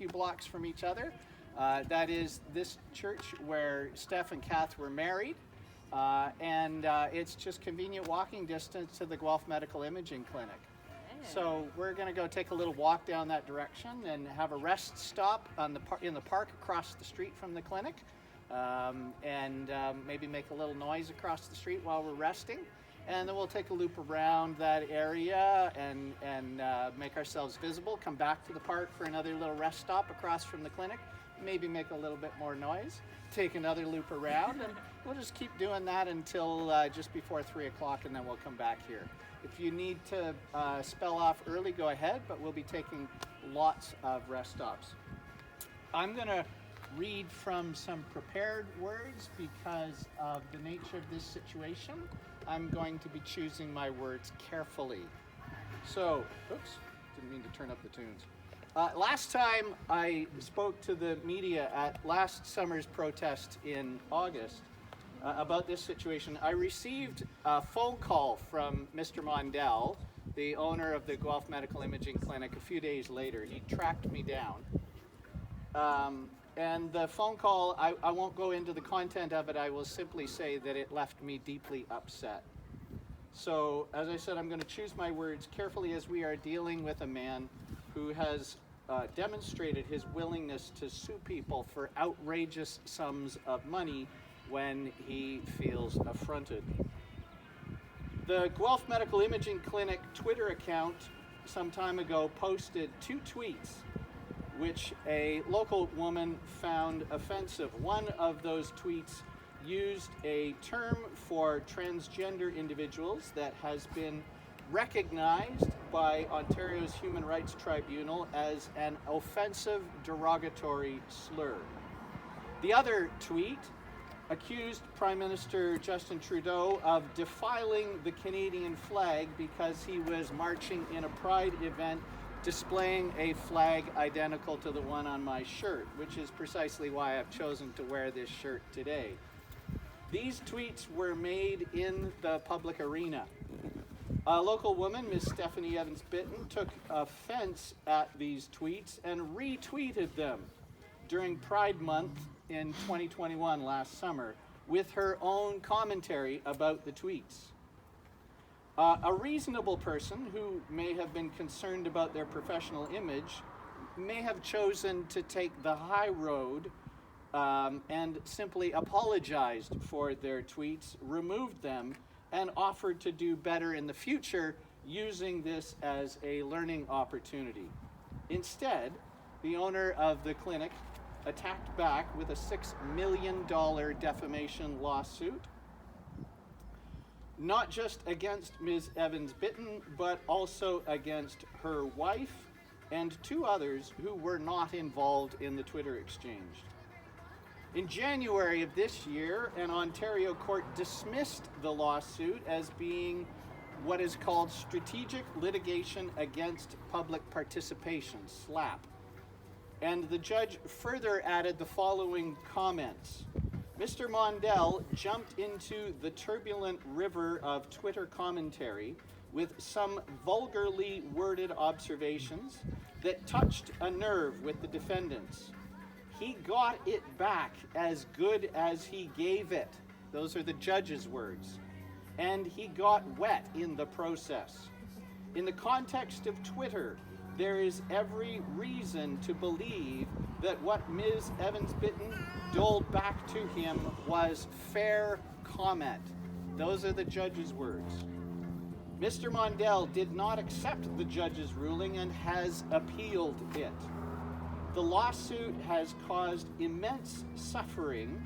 few blocks from each other. That is this church where Steph and Kath were married. And it's just convenient walking distance to the Guelph Medical Imaging Clinic. So we're going to go take a little walk down that direction and have a rest stop on in the park across the street from the clinic, and maybe make a little noise across the street while we're resting. And then we'll take a loop around that area and make ourselves visible, come back to the park for another little rest stop across from the clinic, maybe make a little bit more noise, take another loop around, and we'll just keep doing that until just before 3 o'clock, and then we'll come back here. If you need to spell off early, go ahead, but we'll be taking lots of rest stops. I'm going to read from some prepared words because of the nature of this situation. I'm going to be choosing my words carefully. So, oops, didn't mean to turn up the tunes. Last time I spoke to the media at last summer's protest in August about this situation, I received a phone call from Mr. Mondell, the owner of the Guelph Medical Imaging Clinic, a few days later. He tracked me down. And the phone call, I won't go into the content of it, I will simply say that it left me deeply upset. So, as I said, I'm going to choose my words carefully as we are dealing with a man who has demonstrated his willingness to sue people for outrageous sums of money when he feels affronted. The Guelph Medical Imaging Clinic Twitter account some time ago posted 2 tweets which a local woman found offensive. One of those tweets used a term for transgender individuals that has been recognized by Ontario's Human Rights Tribunal as an offensive derogatory slur. The other tweet accused Prime Minister Justin Trudeau of defiling the Canadian flag because he was marching in a pride event displaying a flag identical to the one on my shirt, which is precisely why I've chosen to wear this shirt today. These tweets were made in the public arena. A local woman, Ms. Stephanie Evans-Bitten, took offense at these tweets and retweeted them during Pride Month in 2021 last summer with her own commentary about the tweets. A reasonable person who may have been concerned about their professional image may have chosen to take the high road and simply apologized for their tweets, removed them, and offered to do better in the future using this as a learning opportunity. Instead, the owner of the clinic attacked back with a $6 million defamation lawsuit, not just against Ms. Evans-Bitten, but also against her wife and 2 others who were not involved in the Twitter exchange. In January of this year, an Ontario court dismissed the lawsuit as being what is called strategic litigation against public participation, SLAPP. And the judge further added the following comments. Mr. Mondell jumped into the turbulent river of Twitter commentary with some vulgarly worded observations that touched a nerve with the defendants. He got it back as good as he gave it. Those are the judge's words. And he got wet in the process. In the context of Twitter, there is every reason to believe that what Ms. Evans-Bitten doled back to him was fair comment. Those are the judge's words. Mr. Mondell did not accept the judge's ruling and has appealed it. The lawsuit has caused immense suffering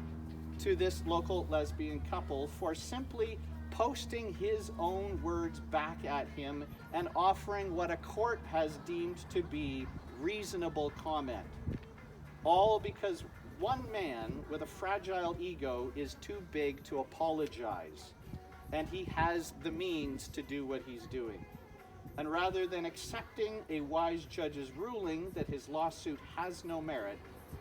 to this local lesbian couple for simply posting his own words back at him and offering what a court has deemed to be reasonable comment. All because one man with a fragile ego is too big to apologize, and he has the means to do what he's doing. And rather than accepting a wise judge's ruling that his lawsuit has no merit,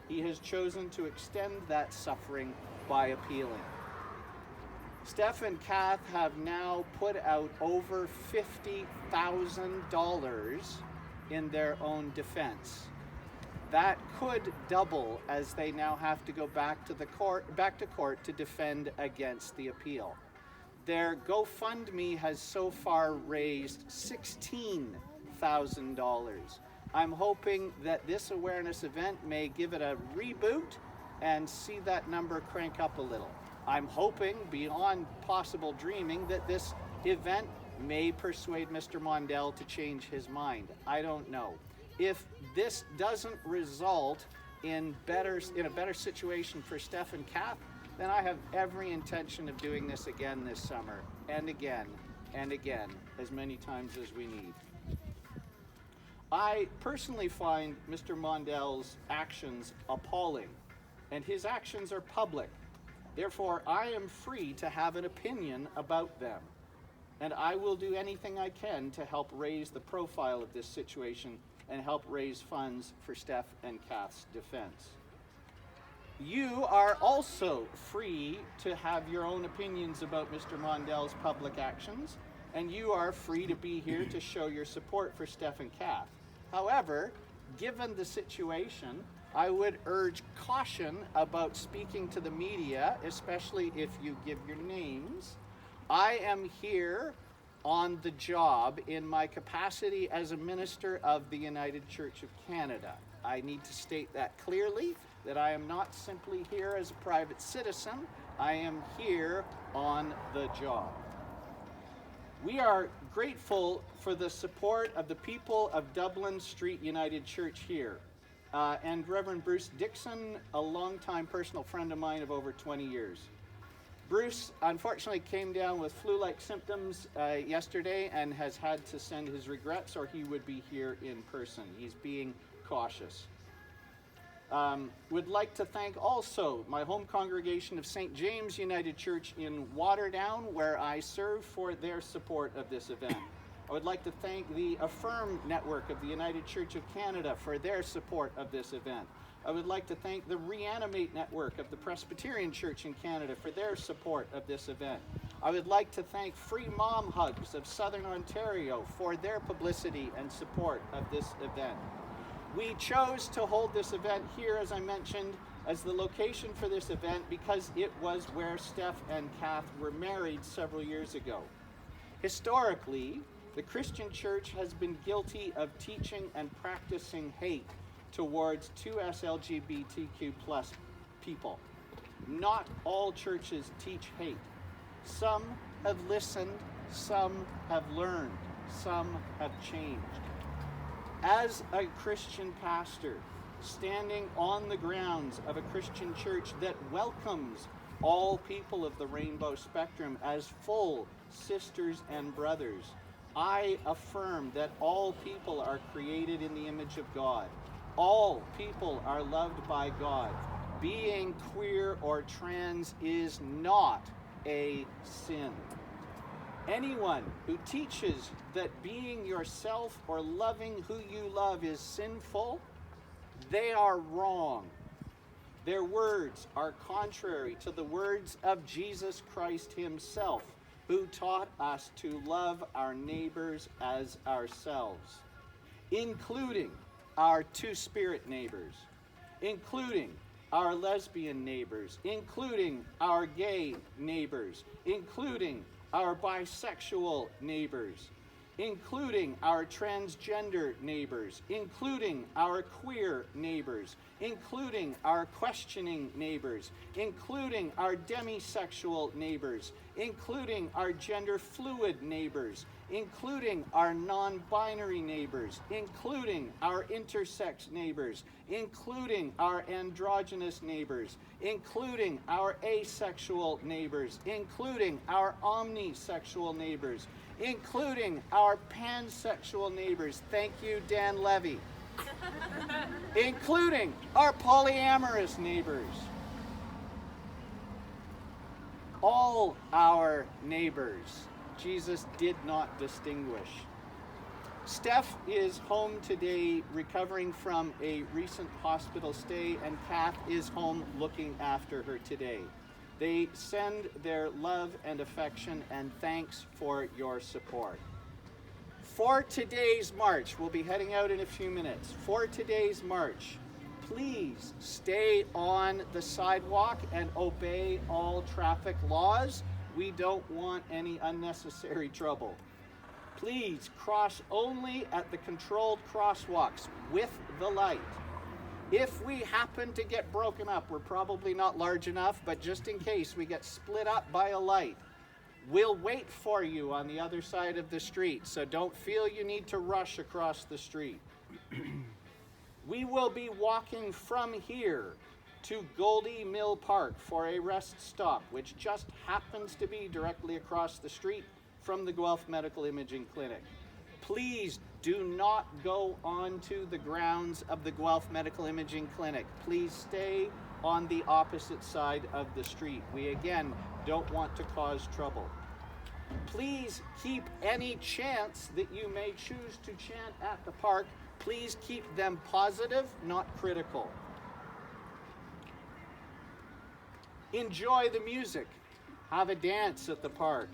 he has chosen to extend that suffering by appealing. Steph and Kath have now put out over $50,000 in their own defense. that could double as they now have to go back to court to defend against the appeal. Their GoFundMe has so far raised $16,000. I'm hoping that this awareness event may give it a reboot and see that number crank up a little. I'm hoping, beyond possible dreaming, that this event may persuade Mr. Mondell to change his mind. I don't know. If this doesn't result in a better situation for Steph and Kath, then I have every intention of doing this again this summer, and again, and again, as many times as we need. I personally find Mr. Mondell's actions appalling, and his actions are public. Therefore, I am free to have an opinion about them, and I will do anything I can to help raise the profile of this situation and help raise funds for Steph and Kath's defense. You are also free to have your own opinions about Mr. Mondell's public actions, and you are free to be here to show your support for Steph and Kath. However, given the situation, I would urge caution about speaking to the media, especially if you give your names. I am here on the job in my capacity as a minister of the United Church of Canada. I need to state that clearly, that I am not simply here as a private citizen. I am here on the job. We are grateful for the support of the people of Dublin Street United Church here, and Reverend Bruce Dixon, a longtime personal friend of mine of over 20 years. Bruce unfortunately came down with flu-like symptoms yesterday and has had to send his regrets, or he would be here in person. He's being cautious. Would like to thank also my home congregation of St. James United Church in Waterdown, where I serve, for their support of this event. I would like to thank the Affirm Network of the United Church of Canada for their support of this event. I would like to thank the Reanimate Network of the Presbyterian Church in Canada for their support of this event. I would like to thank Free Mom Hugs of Southern Ontario for their publicity and support of this event. We chose to hold this event here, as I mentioned, as the location for this event because it was where Steph and Kath were married several years ago. Historically, the Christian church has been guilty of teaching and practicing hate towards 2S LGBTQ plus people. Not all churches teach hate. Some have listened, some have learned, some have changed. As a Christian pastor, standing on the grounds of a Christian church that welcomes all people of the rainbow spectrum as full sisters and brothers, I affirm that all people are created in the image of God. All people are loved by God. Being queer or trans is not a sin. Anyone who teaches that being yourself or loving who you love is sinful, they are wrong. Their words are contrary to the words of Jesus Christ himself, who taught us to love our neighbors as ourselves, including our two-spirit neighbors, including our lesbian neighbors, including our gay neighbors, including our bisexual neighbors, including our transgender neighbors, including our queer neighbors, including our questioning neighbors, including our demisexual neighbors, including our gender fluid neighbors, including our non-binary neighbors, including our intersex neighbors, including our androgynous neighbors, including our asexual neighbors, including our omnisexual neighbors, including our pansexual neighbors. Thank you, Dan Levy. Including our polyamorous neighbors. All our neighbors. Jesus did not distinguish. Steph is home today recovering from a recent hospital stay, and Kath is home looking after her today. They send their love and affection and thanks for your support. For today's march, we'll be heading out in a few minutes. For today's march, please stay on the sidewalk and obey all traffic laws. We don't want any unnecessary trouble. Please cross only at the controlled crosswalks with the light. If we happen to get broken up, we're probably not large enough, but just in case we get split up by a light, we'll wait for you on the other side of the street, so don't feel you need to rush across the street. We will be walking from here to Goldie Mill Park for a rest stop, which just happens to be directly across the street from the Guelph Medical Imaging Clinic. Please do not go onto the grounds of the Guelph Medical Imaging Clinic. Please stay on the opposite side of the street. We again don't want to cause trouble. Please keep any chants that you may choose to chant at the park, please keep them positive, not critical. Enjoy the music. Have a dance at the park.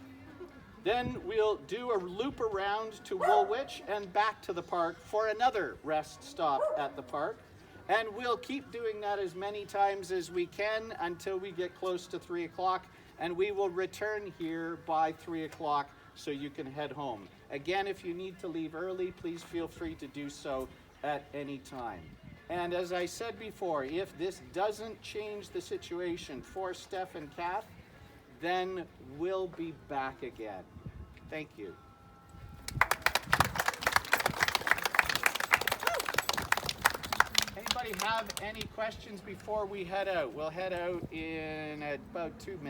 Then we'll do a loop around to Woolwich and back to the park for another rest stop at the park. And we'll keep doing that as many times as we can until we get close to 3 o'clock. And we will return here by 3 o'clock so you can head home. Again, if you need to leave early, please feel free to do so at any time. And as I said before, if this doesn't change the situation for Steph and Kath, then we'll be back again. Thank you. Anybody have any questions before we head out? We'll head out in about 2 minutes.